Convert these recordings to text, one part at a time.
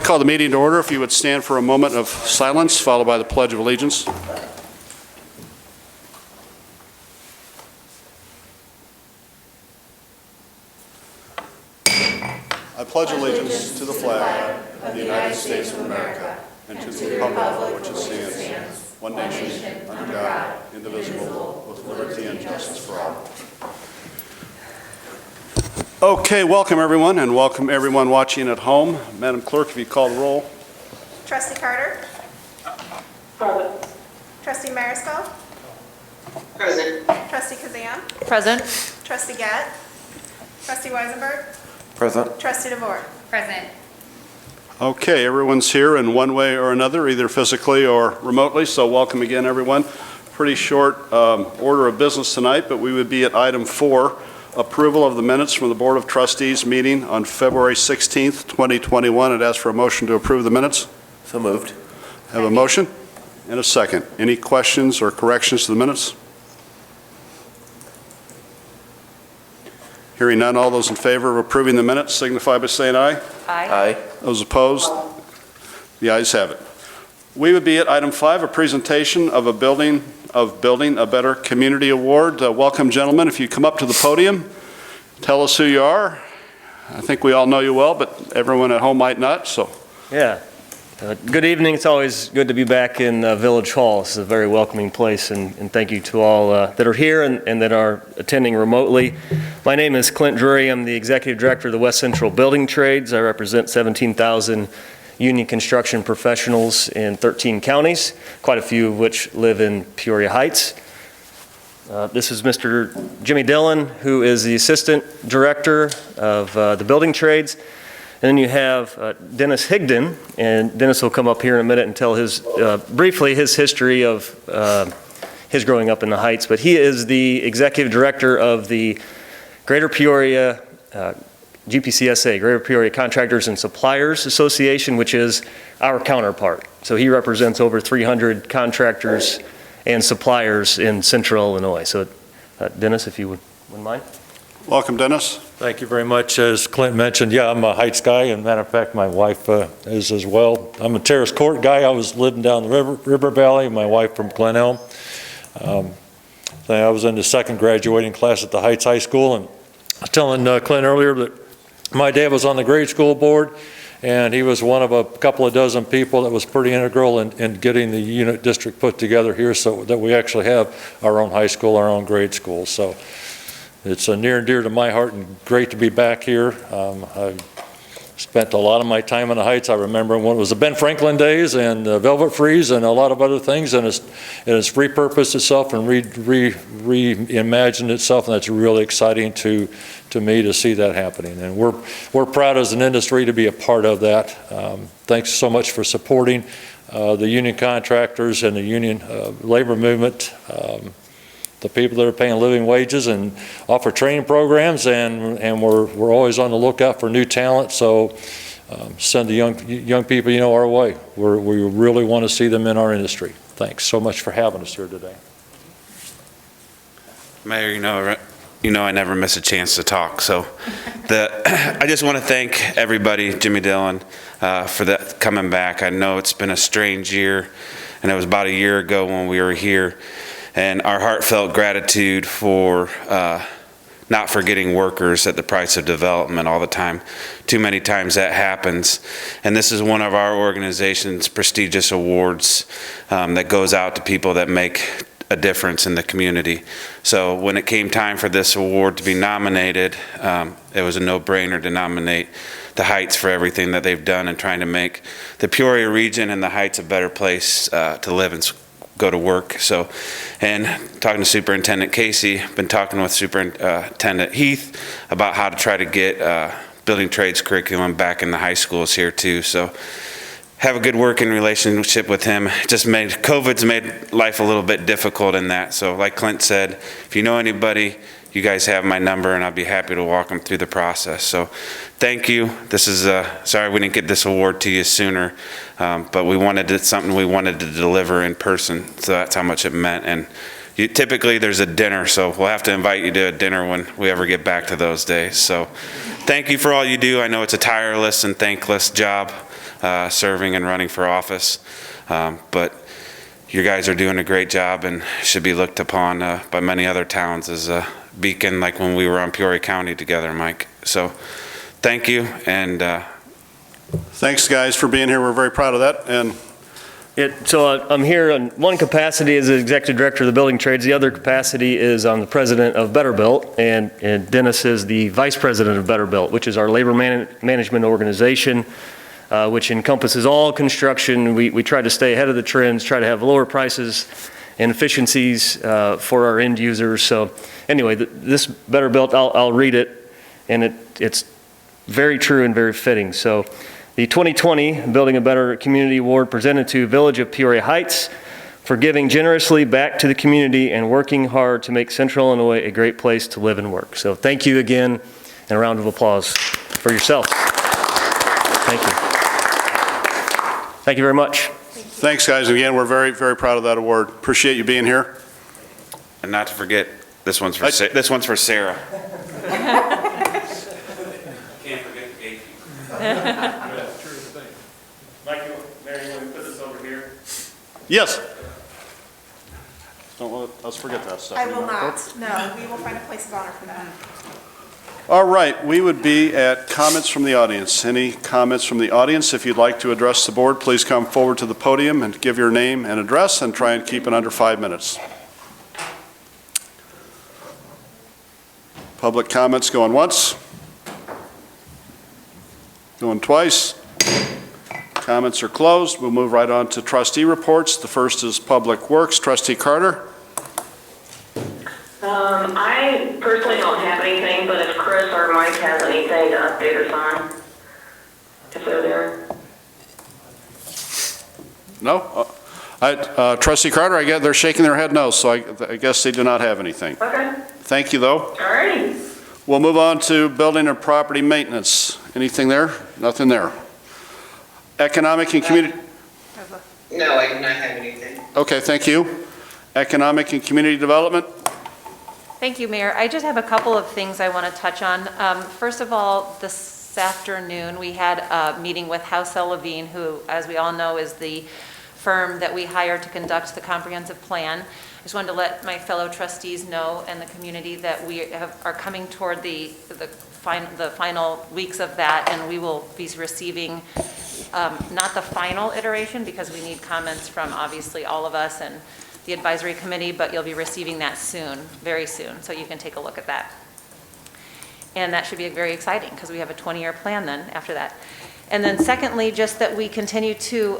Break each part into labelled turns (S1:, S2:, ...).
S1: call the meeting to order. If you would stand for a moment of silence, followed by the Pledge of Allegiance. I pledge allegiance to the flag of the United States of America and to the republic for which it stands, one nation, under God, indivisible, with liberty and justice for all. Okay, welcome everyone, and welcome everyone watching at home. Madam Clerk, if you call the roll.
S2: Trustee Carter?
S3: Present.
S2: Trustee Mariscal?
S3: Present.
S2: Trustee Kazan?
S4: Present.
S2: Trustee Gatt? Trustee Weisenberg?
S5: Present.
S2: Trustee DeVore?
S4: Present.
S1: Okay, everyone's here in one way or another, either physically or remotely, so welcome again, everyone. Pretty short order of business tonight, but we would be at item 4, approval of the minutes from the Board of Trustees meeting on February 16th, 2021. I'd ask for a motion to approve the minutes.
S5: So moved.
S1: Have a motion and a second. Any questions or corrections to the minutes? Hearing none, all those in favor of approving the minutes signify by saying aye.
S5: Aye.
S1: Those opposed? The ayes have it. We would be at item 5, a presentation of Building a Better Community Award. Welcome, gentlemen. If you come up to the podium, tell us who you are. I think we all know you well, but everyone at home might not, so.
S6: Yeah. Good evening. It's always good to be back in Village Hall. It's a very welcoming place, and thank you to all that are here and that are attending remotely. My name is Clint Drury. I'm the Executive Director of the West Central Building Trades. I represent 17,000 union construction professionals in 13 counties, quite a few of which live in Peoria Heights. This is Mr. Jimmy Dillon, who is the Assistant Director of the Building Trades. And then you have Dennis Higdon, and Dennis will come up here in a minute and tell briefly his history of his growing up in the Heights. But he is the Executive Director of the Greater Peoria GPCSA, Greater Peoria Contractors and Suppliers Association, which is our counterpart. So he represents over 300 contractors and suppliers in Central Illinois. So Dennis, if you wouldn't mind.
S1: Welcome, Dennis.
S7: Thank you very much. As Clint mentioned, yeah, I'm a Heights guy, and matter of fact, my wife is as well. I'm a Terrace Court guy. I was living down the river valley. My wife from Glen Elm. I was in the second graduating class at the Heights High School, and I was telling Clint earlier that my dad was on the grade school board, and he was one of a couple of dozen people that was pretty integral in getting the unit district put together here so that we actually have our own high school, our own grade school. So it's near and dear to my heart and great to be back here. I spent a lot of my time in the Heights. I remember when it was the Ben Franklin days and the Velvet Freeze and a lot of other things, and it's repurposed itself and reimagined itself, and that's really exciting to me to see that happening. And we're proud as an industry to be a part of that. Thanks so much for supporting the union contractors and the union labor movement. The people that are paying living wages and offer training programs, and we're always on the lookout for new talent. So send the young people our way. We really want to see them in our industry. Thanks so much for having us here today.
S8: Mayor, I never miss a chance to talk. So I just want to thank everybody, Jimmy Dillon, for that coming back. I know it's been a strange year, and it was about a year ago when we were here. And our heartfelt gratitude for not forgetting workers at the price of development all the time. Too many times that happens. And this is one of our organization's prestigious awards that goes out to people that make a difference in the community. So when it came time for this award to be nominated, it was a no-brainer to nominate the Heights for everything that they've done in trying to make the Peoria region and the Heights a better place to live and go to work. So, and talking to Superintendent Casey, been talking with Superintendent Heath about how to try to get building trades curriculum back in the high schools here too. So have a good working relationship with him. COVID's made life a little bit difficult in that. So like Clint said, if you know anybody, you guys have my number, and I'll be happy to walk them through the process. So thank you. This is, sorry we didn't get this award to you sooner, but it's something we wanted to deliver in person, so that's how much it meant. And typically there's a dinner, so we'll have to invite you to a dinner when we ever get back to those days. So thank you for all you do. I know it's a tireless and thankless job, serving and running for office. But you guys are doing a great job and should be looked upon by many other towns as a beacon, like when we were on Peoria County together, Mike. So thank you, and
S1: Thanks, guys, for being here. We're very proud of that. And
S6: So I'm here in one capacity as the executive director of the building trades. The other capacity is I'm the president of Betterbuilt, and Dennis is the vice president of Betterbuilt, which is our labor management organization, which encompasses all construction. We try to stay ahead of the trends, try to have lower prices and efficiencies for our end users. So anyway, this Betterbuilt, I'll read it, and it's very true and very fitting. So the 2020 Building a Better Community Award presented to Village of Peoria Heights for giving generously back to the community and working hard to make Central Illinois a great place to live and work. So thank you again, and a round of applause for yourselves. Thank you. Thank you very much.
S1: thanks, guys. Again, we're very, very proud of that award. Appreciate you being here.
S8: and not to forget, this one's for Sarah. Can't forget the gatekeeper.
S6: Mike, Mary, you want to put this over here?
S1: Yes. Don't let us forget that stuff.
S2: I will not. No, we will find a place of honor for that.
S1: All right, we would be at comments from the audience. Any comments from the audience? If you'd like to address the board, please come forward to the podium and give your name and address, and try and keep it under 5 minutes. Public comments going once. Going twice. Comments are closed. We'll move right on to trustee reports. The first is Public Works. Trustee Carter.
S3: I personally don't have anything, but if Chris or Mike has anything to update us on, if they're there.
S1: No? Trustee Carter, I get they're shaking their head no, so I guess they do not have anything.
S3: Okay,
S1: Thank you, though.
S3: all righty.
S1: We'll move on to building and property maintenance. Anything there? Nothing there. Economic and community,
S3: No, I do not have anything.
S1: okay, thank you. Economic and community development,
S4: Thank you, Mayor. I just have a couple of things I want to touch on. First of all, this afternoon, we had a meeting with House L. Levine, who, as we all know, is the firm that we hired to conduct the comprehensive plan. I just wanted to let my fellow trustees know and the community that we are coming toward the final weeks of that, and we will be receiving not the final iteration, because we need comments from obviously all of us and the advisory committee, but you'll be receiving that soon, very soon, so you can take a look at that. And that should be very exciting, because we have a 20-year plan then after that. And then secondly, just that we continue to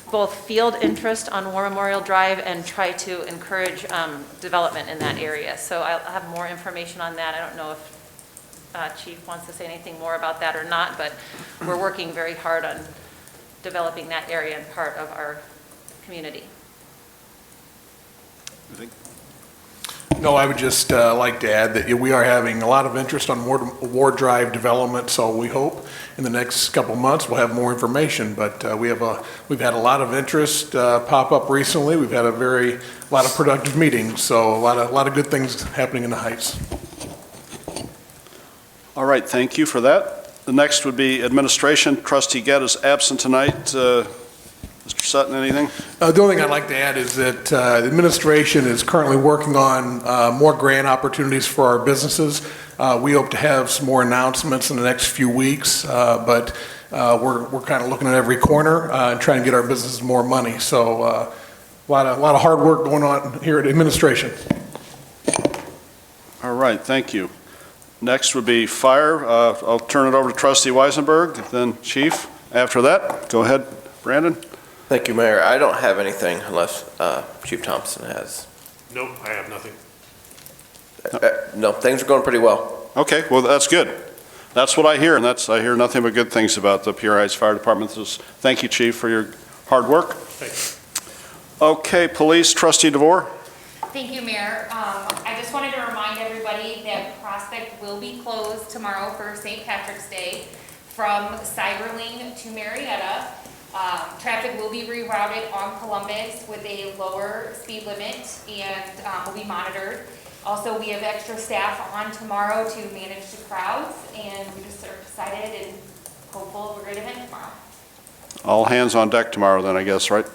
S4: both field interest on War Memorial Drive and try to encourage development in that area. So I'll have more information on that. I don't know if Chief wants to say anything more about that or not, but we're working very hard on developing that area and part of our community.
S9: No, I would just like to add that we are having a lot of interest on Ward Drive development, so we hope in the next couple months we'll have more information. But we've had a lot of interest pop up recently. We've had a lot of productive meetings, so a lot of good things happening in the Heights.
S1: all right, thank you for that. The next would be administration. Trustee Gett is absent tonight. Mr. Sutton, anything?
S9: The only thing I'd like to add is that the administration is currently working on more grant opportunities for our businesses. We hope to have some more announcements in the next few weeks, but we're kind of looking at every corner and trying to get our businesses more money. So a lot of hard work going on here at administration.
S1: All right, thank you. Next would be fire. I'll turn it over to Trustee Weisenberg, then Chief. After that, go ahead, Brandon.
S5: Thank you, Mayor. I don't have anything unless Chief Thompson has.
S9: Nope, I have nothing.
S5: No, things are going pretty well.
S1: Okay, well, that's good. That's what I hear, and I hear nothing but good things about the Peoria Heights Fire Department. Thank you, Chief, for your hard work.
S9: Thanks.
S1: Okay, Police, Trustee DeVore.
S10: Thank you, Mayor. I just wanted to remind everybody that Prospect will be closed tomorrow for St. Patrick's Day from Cyberling to Marietta. Traffic will be rerouted on Columbus with a lower speed limit and will be monitored. Also, we have extra staff on tomorrow to manage the crowds, and we just are excited and hopeful of a great event tomorrow.
S1: All hands on deck tomorrow then, I guess, right?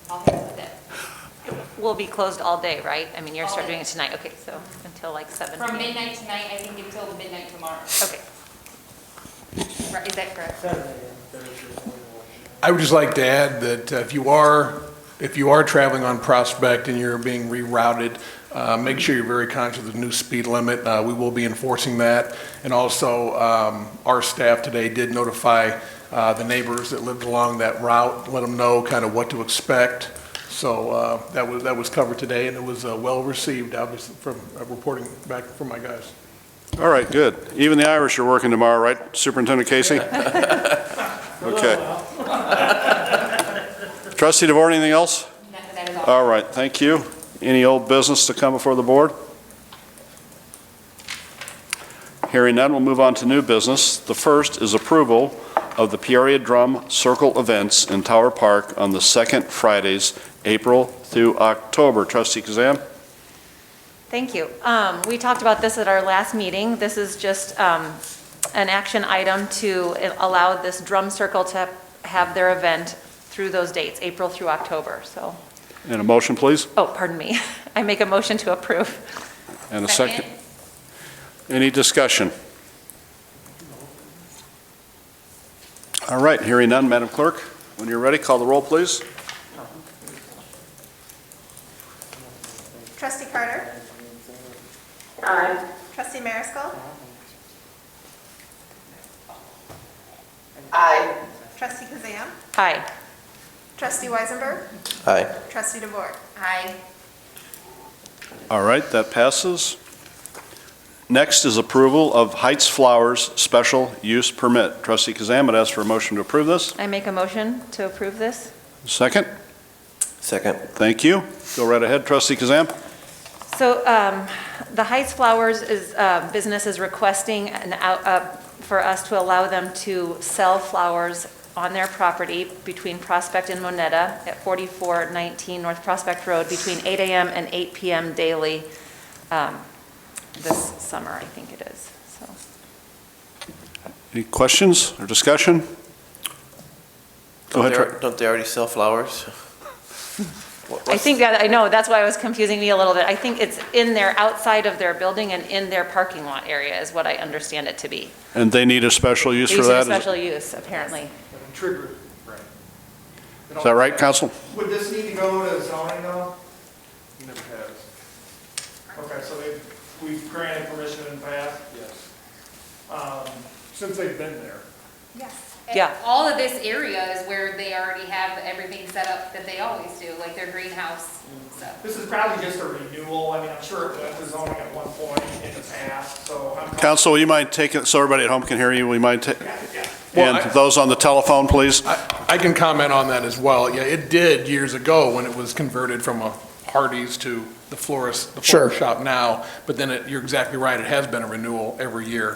S10: I'll have it.
S4: We'll be closed all day, right? I mean, you're
S10: All
S4: starting
S10: day.
S4: doing it tonight, okay, so until like 7
S10: From
S4: p.m.
S10: midnight tonight, I think, until midnight tomorrow.
S4: Okay. Right, is that correct?
S9: I would just like to add that if you are traveling on Prospect and you're being rerouted, make sure you're very conscious of the new speed limit. We will be enforcing that. And also, our staff today did notify the neighbors that lived along that route, let them know kind of what to expect. So that was covered today, and it was well received, obviously, from reporting back from my guys.
S1: All right, good. Even the Irish are working tomorrow, right, Superintendent Casey? Okay. Trustee DeVore, anything else?
S10: That is all.
S1: All right, thank you. Any old business to come before the board? Hearing none, we'll move on to new business. The first is approval of the Peoria Drum Circle events in Tower Park on the second Fridays, April through October. Trustee Kazan?
S4: Thank you. We talked about this at our last meeting. This is just an action item to allow this drum circle to have their event through those dates, April through October, so.
S1: And a motion, please?
S4: Oh, pardon me. I make a motion to approve.
S1: And a second. Any discussion? All right, hearing none, Madam Clerk, when you're ready, call the roll, please.
S2: Trustee Carter?
S3: Aye.
S2: Trustee Mariscal?
S3: Aye.
S2: Trustee Kazan?
S4: Aye.
S2: Trustee Weisenberg?
S5: Aye.
S2: Trustee DeVore?
S10: Aye.
S1: All right, that passes. Next is approval of Heights Flowers Special Use Permit. Trustee Kazan would ask for a motion to approve this.
S4: I make a motion to approve this.
S1: Second?
S5: Second.
S1: Thank you. Go right ahead, Trustee Kazan.
S4: So the Heights Flowers business is requesting for us to allow them to sell flowers on their property between Prospect and Moneta at 4419 North Prospect Road between 8 a.m. and 8 p.m. daily this summer, I think it is. So.
S1: Any questions or discussion? Go ahead.
S5: Don't they already sell flowers?
S4: I think that, I know, that's why it was confusing me a little bit. I think it's in their, outside of their building and in their parking lot area is what I understand it to be.
S1: And they need a special use for
S4: Using a
S1: that?
S4: special use, apparently.
S11: Trigger, right.
S1: Is that right, Counsel?
S11: Would this need to go to zoning though? Never has. Okay, so we've granted permission in the past? Yes. Since they've been there.
S2: Yes.
S4: Yeah.
S10: All of this area is where they already have everything set up that they always do, like their greenhouse stuff.
S11: This is probably just a renewal. I mean, I'm sure it went to zoning at one point in the past, so I'm.
S1: Counsel, will you mind taking, so everybody at home can hear you, will you mind
S11: Yeah.
S9: Well,
S1: and those on the telephone, please?
S9: I can comment on that as well. Yeah, it did years ago when it was converted from a Hardee's to the florist shop now, but then you're exactly right, it has been a renewal every year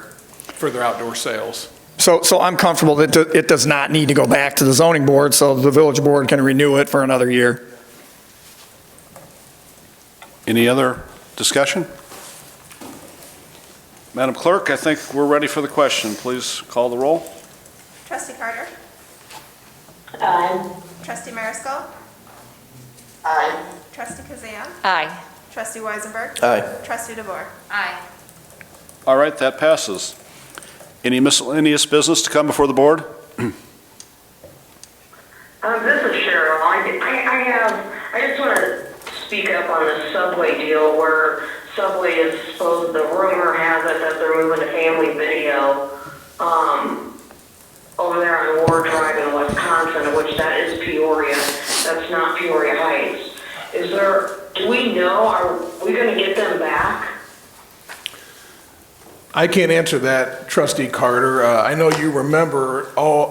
S9: for their outdoor sales.
S12: So I'm comfortable that it does not need to go back to the zoning board, so the village board can renew it for another year.
S1: Any other discussion? Madam Clerk, I think we're ready for the question. Please call the roll.
S2: Trustee Carter?
S3: Aye.
S2: Trustee Mariscal?
S3: Aye.
S2: Trustee Kazan?
S4: Aye.
S2: Trustee Weisenberg?
S5: Aye.
S2: Trustee DeVore?
S10: Aye.
S1: All right, that passes. Any miscellaneous business to come before the board?
S3: This is Cheryl. I just want to speak up on the Subway deal where Subway is supposed, the rumor has it that they're moving to Family Video over there on Ward Drive in Wisconsin, which that is Peoria. That's not Peoria Heights. Do we know, are we going to get them back?
S9: I can't answer that, Trustee Carter. I know you remember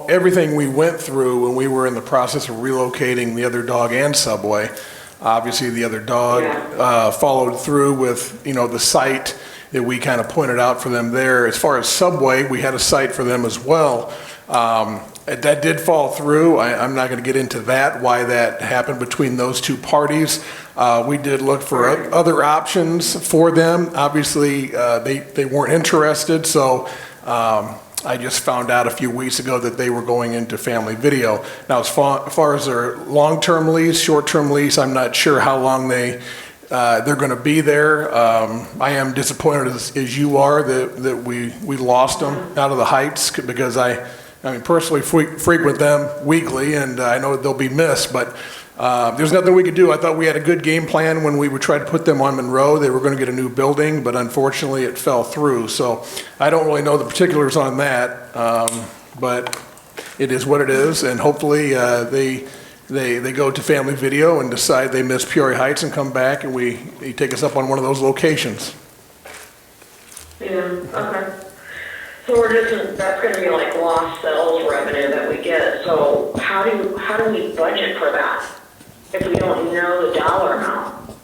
S9: everything we went through when we were in the process of relocating the Other Dog and Subway. Obviously, the Other Dog followed through with, the site that we kind of pointed out for them there. As far as Subway, we had a site for them as well. That did fall through. I'm not going to get into that, why that happened between those two parties. We did look for other options for them. Obviously, they weren't interested, so I just found out a few weeks ago that they were going into Family Video. Now, as far as their long-term lease, short-term lease, I'm not sure how long they're going to be there. I am disappointed as you are that we lost them out of the Heights, because I mean, personally frequent them weekly, and I know they'll be missed, but there's nothing we could do. I thought we had a good game plan when we would try to put them on Monroe. They were going to get a new building, but unfortunately it fell through. So I don't really know the particulars on that, but it is what it is, and hopefully they go to Family Video and decide they miss Peoria Heights and come back, and they take us up on one of those locations.
S3: Yeah, okay. So that's gonna be like lost sales revenue that we get. So how do we budget for that if we don't know the dollar amount?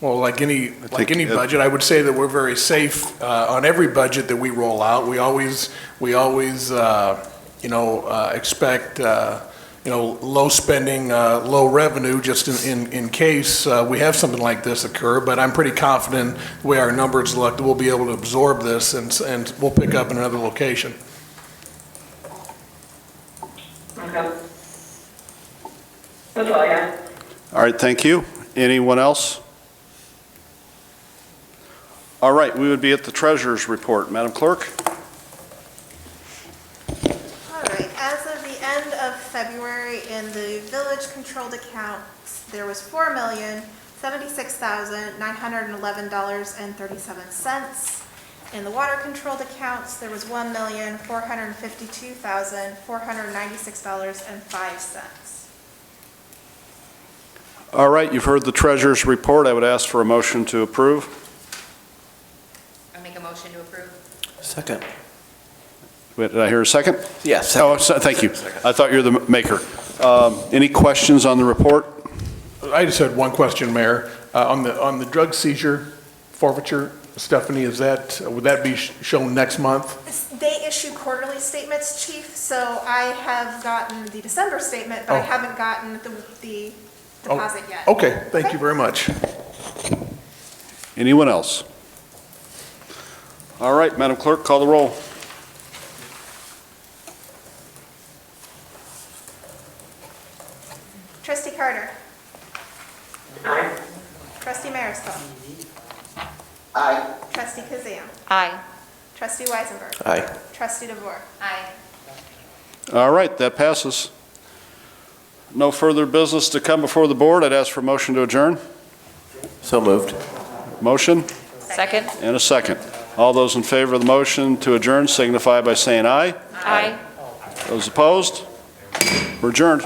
S9: Well, like any budget, I would say that we're very safe on every budget that we roll out. We always expect low spending, low revenue, just in case we have something like this occur. But I'm pretty confident the way our numbers look that we'll be able to absorb this and we'll pick up in another location.
S3: Okay. That's all I have.
S1: All right, thank you. Anyone else? All right, we would be at the treasurer's report. Madam Clerk?
S2: All right, as of the end of February, in the village-controlled accounts, there was $4,076,911.37. In the water-controlled accounts, there was $1,452,496.05.
S1: All right, you've heard the treasurer's report. I would ask for a motion to approve.
S10: I make a motion to approve.
S5: Second.
S1: Wait, did I hear a second?
S5: Yes.
S1: Oh, thank you. I thought you were the maker. Any questions on the report?
S9: I just had one question, Mayor. On the drug seizure forfeiture, Stephanie, would that be shown next month?
S2: They issue quarterly statements, Chief, so I have gotten the December statement, but I haven't gotten the deposit yet.
S9: Okay, thank you very much.
S1: Anyone else? All right, Madam Clerk, call the roll.
S2: Trustee Carter.
S3: Aye.
S2: Trustee Mariscal.
S3: Aye.
S2: Trustee Kazam.
S4: Aye.
S2: Trustee Weisenberg.
S5: Aye.
S2: Trustee DeVore.
S10: Aye.
S1: All right, that passes. No further business to come before the board. I'd ask for a motion to adjourn.
S5: So moved.
S1: Motion
S4: Second?
S1: and a second. All those in favor of the motion to adjourn signify by saying aye.
S4: Aye.
S1: Those opposed? We're adjourned.